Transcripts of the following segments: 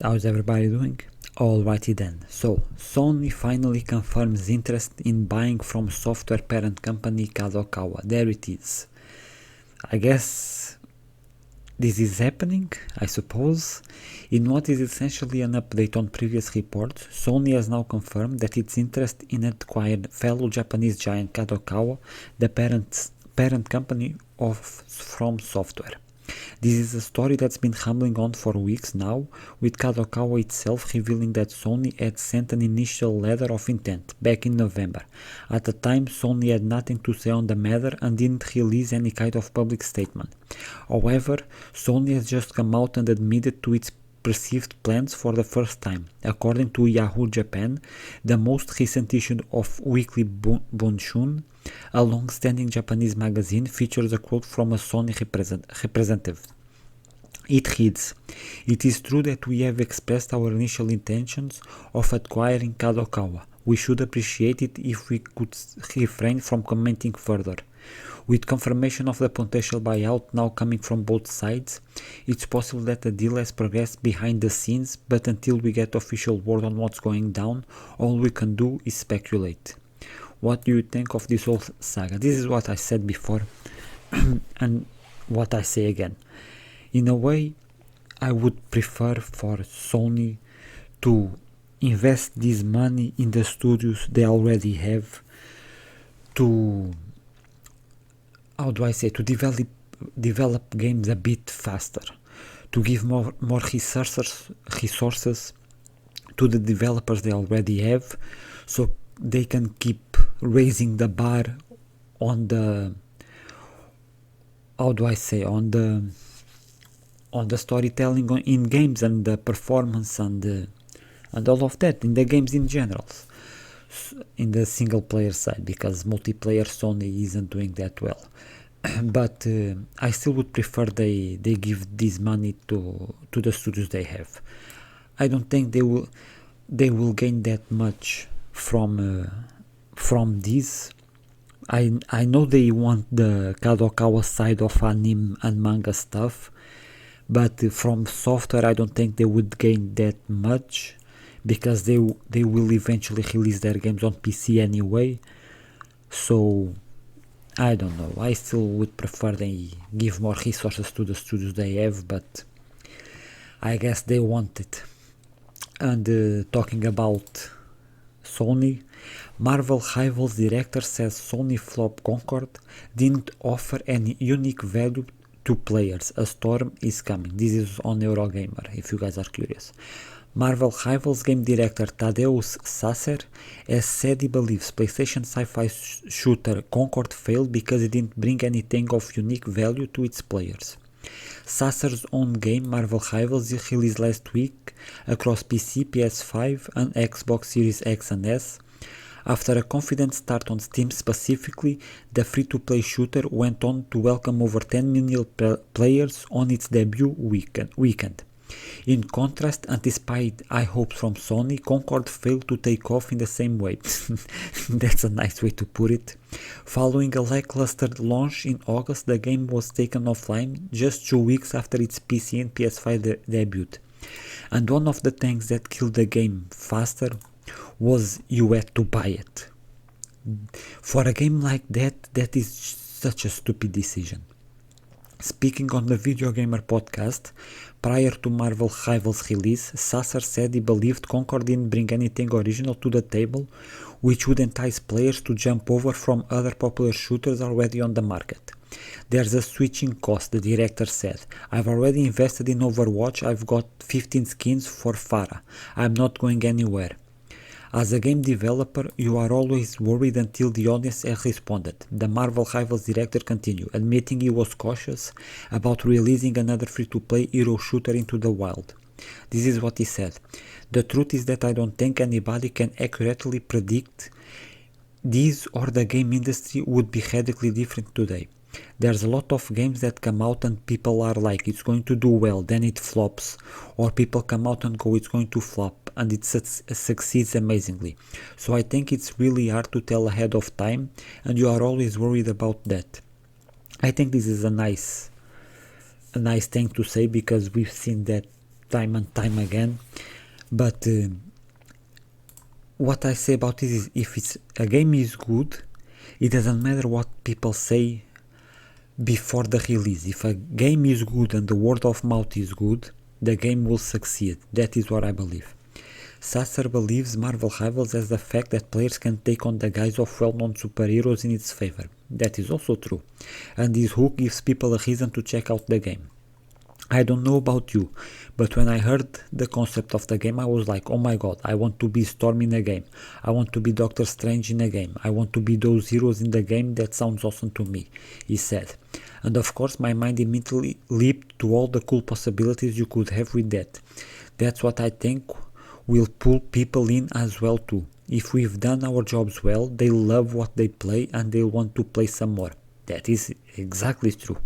How's everybody doing? Alrighty then. So, Sony finally confirms interest in buying from software parent company Kadokawa. There it is. I guess this is happening, I suppose. In what is essentially an update on previous reports, Sony has now confirmed that its interest in acquiring fellow Japanese giant Kadokawa, the parent company of From Software. This is a story that's been rumbling on for weeks now, with Kadokawa itself revealing that Sony had sent an initial letter of intent back in November. At the time, Sony had nothing to say on the matter and didn't release any kind of public statement. However, Sony has just come out and admitted to its perceived plans for the first time. According to Yahoo Japan, the most recent issue of Weekly Bunshun, a long-standing Japanese magazine, features a quote from a Sony representative. It reads, "It is true that we have expressed our initial intentions of acquiring Kadokawa. We should appreciate it if we could refrain from commenting further. With confirmation of the potential buyout now coming from both sides, it's possible that the deal has progressed behind the scenes, but until we get official word on what's going down, all we can do is speculate." What do you think of this whole saga? This is what I said before and what I say again. In a way, I would prefer for Sony to invest this money in the studios they already have to, how do I say, to develop games a bit faster, to give more resources to the developers they already have, so they can keep raising the bar on the, how do I say, on the storytelling in games and the performance and all of that in the games in general, in the single player side, because multiplayer Sony isn't doing that well. But I still would prefer they give this money to the studios they have. I don't think they will gain that much from this. I know they want the Kadokawa side of anime and manga stuff, but from software I don't think they would gain that much, because they will eventually release their games on PC anyway. So I don't know, I still would prefer they give more resources to the studios they have, but I guess they want it. And talking about Sony, Marvel Rivals director says Sony flop Concord didn't offer any unique value to players. A storm is coming. This is on Eurogamer, if you guys are curious. Marvel Rivals game director Tadeusz Sasser has said he believes PlayStation sci-fi shooter Concord failed because it didn't bring anything of unique value to its players. Sasser's own game, Marvel Rivals, is released last week across PC, PS5 and Xbox Series X and S. After a confident start on Steam specifically, the free-to-play shooter went on to welcome over 10 million players on its debut weekend. In contrast, and despite high hopes from Sony, Concord failed to take off in the same way. That's a nice way to put it. Following a lackluster launch in August, the game was taken offline just 2 weeks after its PC and PS5 debut. And one of the things that killed the game faster was you had to buy it. For a game like that is such a stupid decision. Speaking on the Video Gamer podcast, prior to Marvel Rivals release, Sasser said he believed Concord didn't bring anything original to the table, which would entice players to jump over from other popular shooters already on the market. There's a switching cost, the director said. I've already invested in Overwatch, I've got 15 skins for Pharah. I'm not going anywhere. As a game developer, you are always worried until the audience has responded, the Marvel Rivals director continued, admitting he was cautious about releasing another free-to-play hero shooter into the wild. This is what he said. The truth is that I don't think anybody can accurately predict this, or the game industry would be radically different today. There's a lot of games that come out and people are like, it's going to do well, then it flops, or people come out and go, it's going to flop, and it succeeds amazingly. So I think it's really hard to tell ahead of time, and you are always worried about that. I think this is a nice thing to say, because we've seen that time and time again. But what I say about this is, if a game is good, it doesn't matter what people say before the release. If a game is good and the word of mouth is good, the game will succeed. That is what I believe. Sasser believes Marvel Rivals has the fact that players can take on the guise of well-known superheroes in its favor. That is also true. And this hook gives people a reason to check out the game. I don't know about you, but when I heard the concept of the game, I was like, oh my god, I want to be Storm in a game. I want to be Doctor Strange in a game. I want to be those heroes in the game. That sounds awesome to me, he said. And of course, my mind immediately leaped to all the cool possibilities you could have with that. That's what I think will pull people in as well too. If we've done our jobs well, they love what they play and they'll want to play some more. That is exactly true.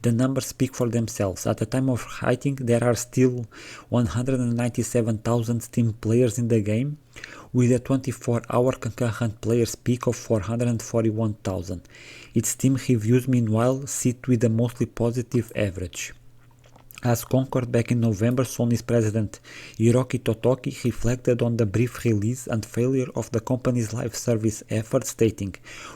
The numbers speak for themselves. At the time of writing, there are still 197,000 Steam players in the game, with a 24-hour concurrent players peak of 441,000. Its Steam reviews, meanwhile, sit with a mostly positive average. As Concord back in November, Sony's president Hiroki Totoki reflected on the brief release and failure of the company's live service efforts, stating,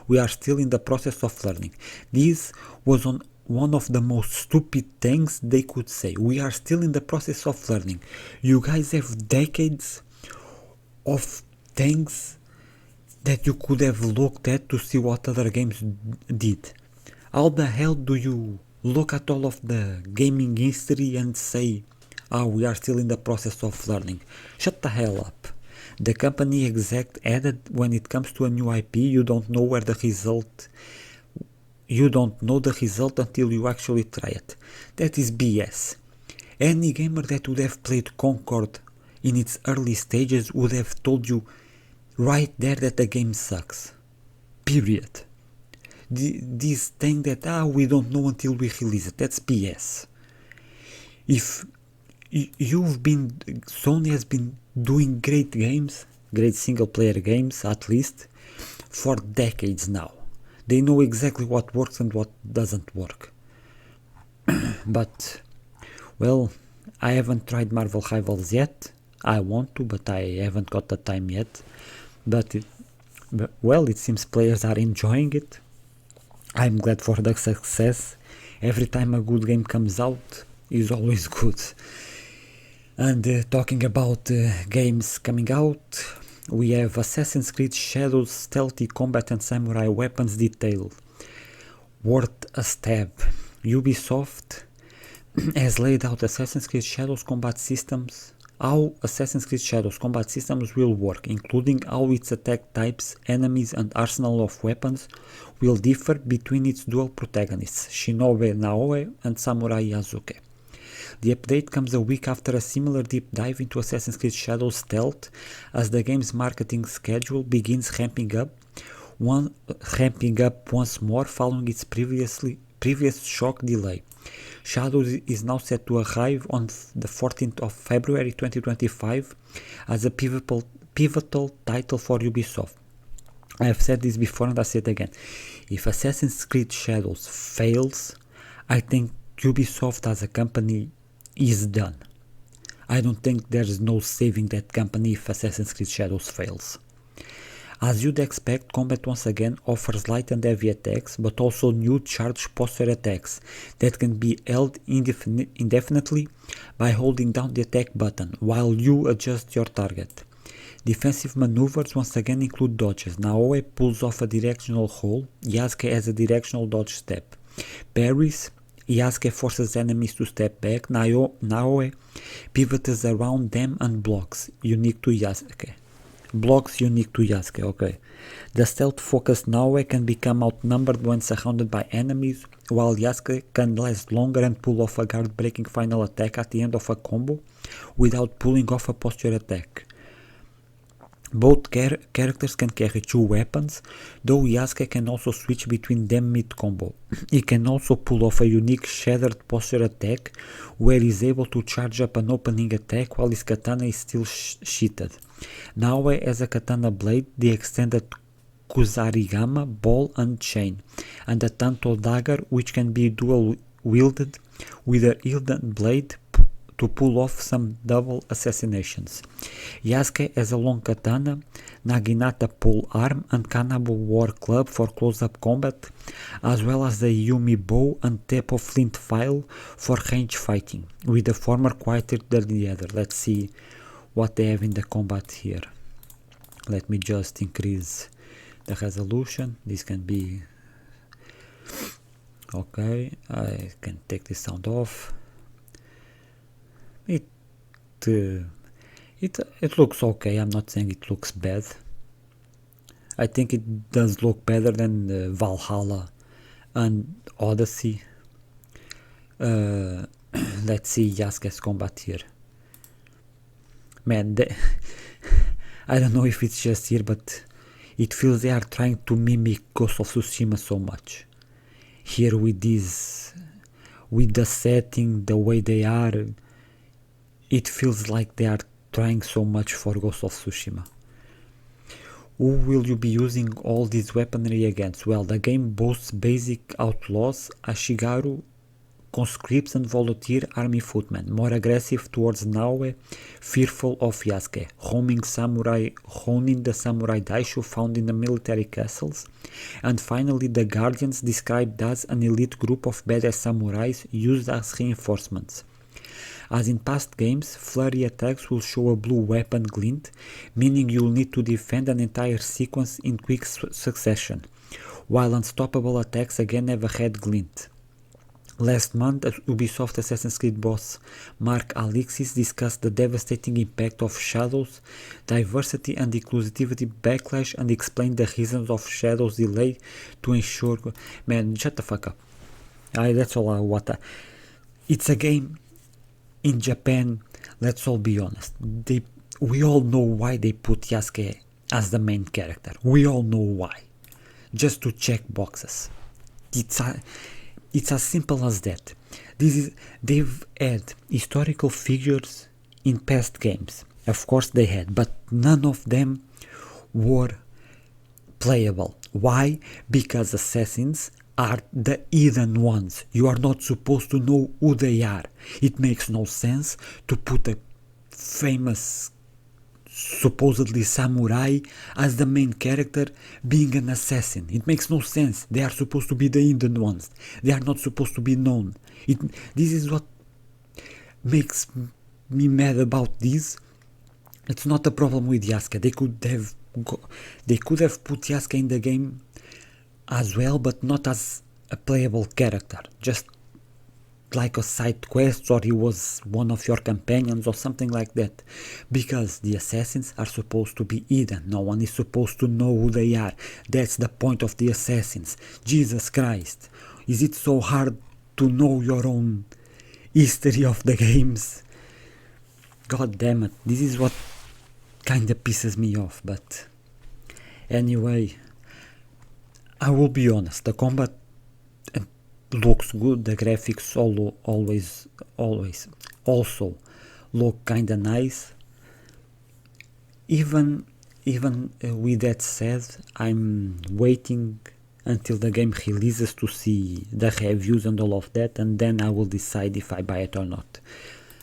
"We are still in the process of learning." This was one of the most stupid things they could say. We are still in the process of learning. You guys have decades of things that you could have looked at to see what other games did. How the hell do you look at all of the gaming history and say, we are still in the process of learning? Shut the hell up. The company exec added, when it comes to a new IP, you don't know the result until you actually try it. That is BS. Any gamer that would have played Concord in its early stages would have told you right there that the game sucks. Period. This thing that we don't know until we release it, that's BS. If Sony has been doing great games, great single player games at least, for decades now. They know exactly what works and what doesn't work. But, well, I haven't tried Marvel Rivals yet. I want to, but I haven't got the time yet. But it seems players are enjoying it. I'm glad for the success. Every time a good game comes out is always good. And talking about games coming out, we have Assassin's Creed Shadows stealthy combat and samurai weapons detail. Worth a stab. Ubisoft has laid out Assassin's Creed Shadows combat systems, how Assassin's Creed Shadows combat systems will work, including how its attack types, enemies and arsenal of weapons will differ between its dual protagonists, Shinobi Naoe and Samurai Yasuke. The update comes a week after a similar deep dive into Assassin's Creed Shadows Stealth, as the game's marketing schedule begins ramping up once more following its previous shock delay. Shadows is now set to arrive on the 14th of February 2025 as a pivotal title for Ubisoft. I have said this before and I say it again. If Assassin's Creed Shadows fails, I think Ubisoft as a company is done. I don't think there's no saving that company if Assassin's Creed Shadows fails. As you'd expect, combat once again offers light and heavy attacks, but also new charged posture attacks that can be held indefinitely by holding down the attack button while you adjust your target. Defensive maneuvers once again include dodges. Naoe pulls off a directional roll, Yasuke has a directional dodge step. Parries, Yasuke forces enemies to step back, Naoe pivots around them and blocks, unique to Yasuke. Okay. The stealth-focused Naoe can become outnumbered when surrounded by enemies, while Yasuke can last longer and pull off a guard-breaking final attack at the end of a combo without pulling off a posture attack. Both characters can carry two weapons, though Yasuke can also switch between them mid-combo. He can also pull off a unique shattered posture attack, where he is able to charge up an opening attack while his katana is still sheathed. Naoe has a katana blade, the extended Kusarigama, ball and chain, and a Tanto dagger which can be dual-wielded with a hidden blade to pull off some double assassinations. Yasuke has a long katana, Naginata pole arm, and Kanabo war club for close-up combat, as well as the Yumi bow and Teppo flint file for range fighting, with the former quieter than the other. Let's see what they have in the combat here. Let me just increase the resolution. This can be okay. I can take this sound off. It looks okay. I'm not saying it looks bad. I think it does look better than Valhalla and Odyssey. Let's see Yasuke's combat here. Man, I don't know if it's just here, but it feels they are trying to mimic Ghost of Tsushima so much. Here with the setting, the way they are, it feels like they are trying so much for Ghost of Tsushima. Who will you be using all this weaponry against? Well, the game boasts basic outlaws, Ashigaru, conscripts and volunteer army footmen, more aggressive towards Naoe, fearful of Yasuke, honing the samurai daisho found in the military castles, and finally the guardians, described as an elite group of badass samurais used as reinforcements. As in past games, flurry attacks will show a blue weapon glint, meaning you'll need to defend an entire sequence in quick succession, while unstoppable attacks again have a red glint. Last month, Ubisoft Assassin's Creed boss Mark Alexis discussed the devastating impact of Shadows, diversity and inclusivity backlash, and explained the reasons of Shadows' delay to ensure... Man, shut the fuck up. That's all it's a game in Japan, let's all be honest. We all know why they put Yasuke as the main character. We all know why. Just to check boxes. It's as simple as that. They've had historical figures in past games. Of course they had, but none of them were playable. Why? Because assassins are the hidden ones. You are not supposed to know who they are. It makes no sense to put a famous supposedly samurai as the main character being an assassin. It makes no sense. They are supposed to be the hidden ones. They are not supposed to be known. This is what makes me mad about this. It's not a problem with Yasuke. They could have put Yasuke in the game as well, but not as a playable character, just like a side quest, or he was one of your companions or something like that, because the assassins are supposed to be hidden. No one is supposed to know who they are. That's the point of the assassins. Jesus Christ, is it so hard to know your own history of the games? God damn it, this is what kinda pisses me off. But anyway, I will be honest, the combat looks good, the graphics always also look kinda nice. Even with that said, I'm waiting until the game releases to see the reviews and all of that, and then I will decide if I buy it or not.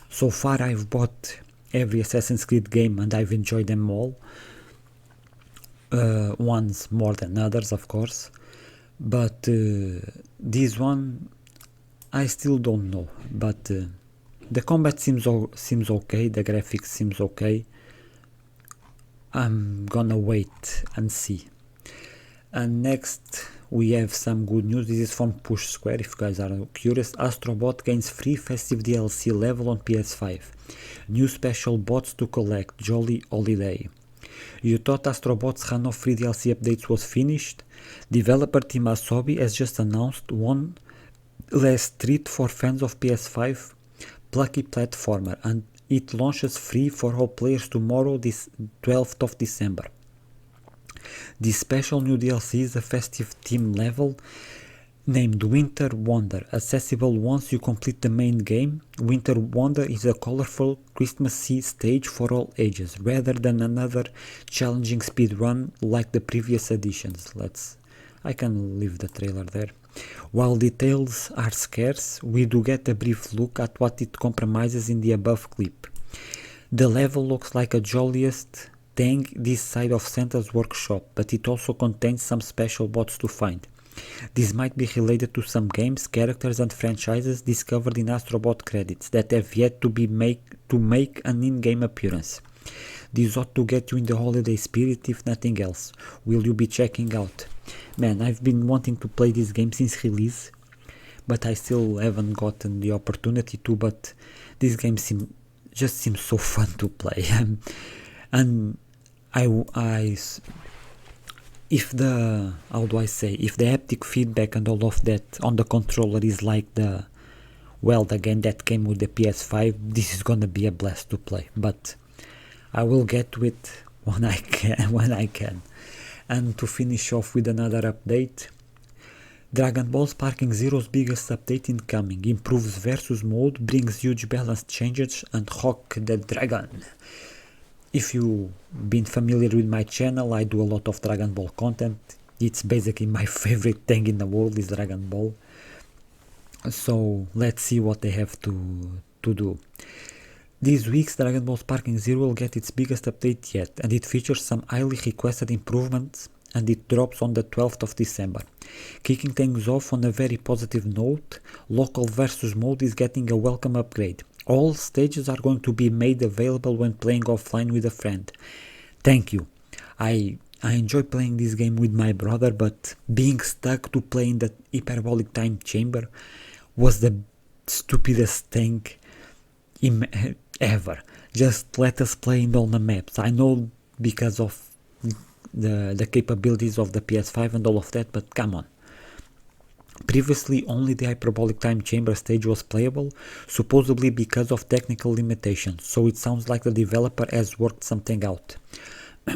So far I've bought every Assassin's Creed game and I've enjoyed them all. Ones more than others, of course, but this one I still don't know. But the combat seems okay, the graphics seems okay. I'm gonna wait and see. And next we have some good news. This is from Push Square, if you guys are curious. Astrobot gains free festive DLC level on PS5. New special bots to collect, Jolly Holiday. You thought Astrobot's run of free DLC updates was finished? Developer team Asobi has just announced one last treat for fans of PS5 plucky platformer, and it launches free for all players tomorrow, this 12th of December. This special new DLC is a festive theme level named Winter Wonder, accessible once you complete the main game. Winter Wonder is a colorful Christmassy stage for all ages, rather than another challenging speedrun like the previous editions. I can leave the trailer there. While details are scarce, we do get a brief look at what it compromises in the above clip. The level looks like a jolliest thing this side of Santa's workshop, but it also contains some special bots to find. This might be related to some games, characters and franchises discovered in Astrobot credits that have yet to make an in-game appearance. This ought to get you in the holiday spirit if nothing else. Will you be checking out? Man, I've been wanting to play this game since release, but I still haven't gotten the opportunity to, but this game just seems so fun to play. And if the haptic feedback and all of that on the controller is like the game that came with the PS5, this is gonna be a blast to play, but I will get to it when I can. And to finish off with another update, Dragon Ball Sparking Zero's biggest update incoming, improves versus mode, brings huge balance changes, and Rock the Dragon. If you've been familiar with my channel, I do a lot of Dragon Ball content. It's basically my favorite thing in the world is Dragon Ball. So let's see what they have to do. This week's Dragon Ball Sparking Zero will get its biggest update yet, and it features some highly requested improvements, and it drops on the 12th of December. Kicking things off on a very positive note, local versus mode is getting a welcome upgrade. All stages are going to be made available when playing offline with a friend. Thank you. I enjoy playing this game with my brother, but being stuck to play in the hyperbolic time chamber was the stupidest thing ever. Just let us play in all the maps. I know because of the capabilities of the PS5 and all of that, but come on. Previously, only the hyperbolic time chamber stage was playable, supposedly because of technical limitations, so it sounds like the developer has worked something out.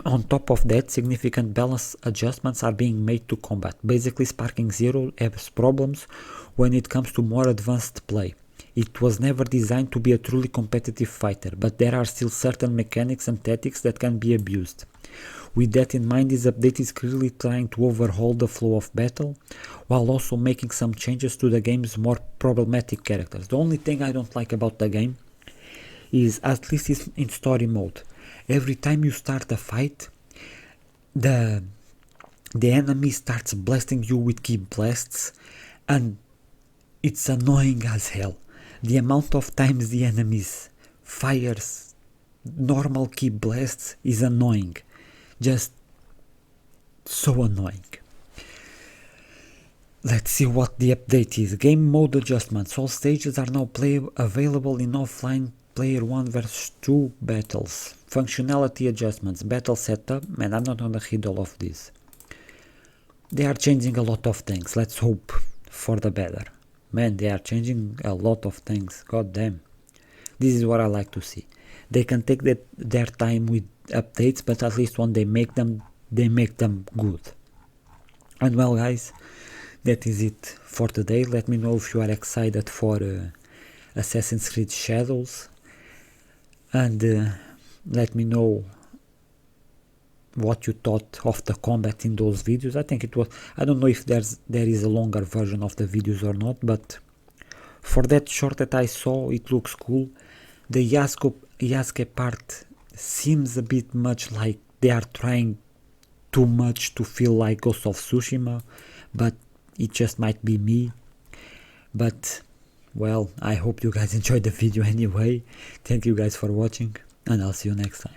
On top of that, significant balance adjustments are being made to combat. Basically, Sparking Zero has problems when it comes to more advanced play. It was never designed to be a truly competitive fighter, but there are still certain mechanics and tactics that can be abused. With that in mind, this update is clearly trying to overhaul the flow of battle, while also making some changes to the game's more problematic characters. The only thing I don't like about the game is, at least in story mode, every time you start a fight, the enemy starts blasting you with key blasts, and it's annoying as hell. The amount of times the enemies fires normal key blasts is annoying. Just so annoying. Let's see what the update is. Game mode adjustments. All stages are now available in offline player 1 vs 2 battles. Functionality adjustments. Battle setup. Man, I'm not gonna read all of this. They are changing a lot of things. Let's hope for the better. Man, they are changing a lot of things. God damn. This is what I like to see. They can take their time with updates, but at least when they make them good. And well, guys, that is it for today. Let me know if you are excited for Assassin's Creed Shadows, and let me know what you thought of the combat in those videos. I think it was, I don't know if there is a longer version of the videos or not, but for that short that I saw, it looks cool. The Yasuke part seems a bit much like they are trying too much to feel like Ghost of Tsushima, but it just might be me. But well, I hope you guys enjoyed the video anyway. Thank you guys for watching, and I'll see you next time.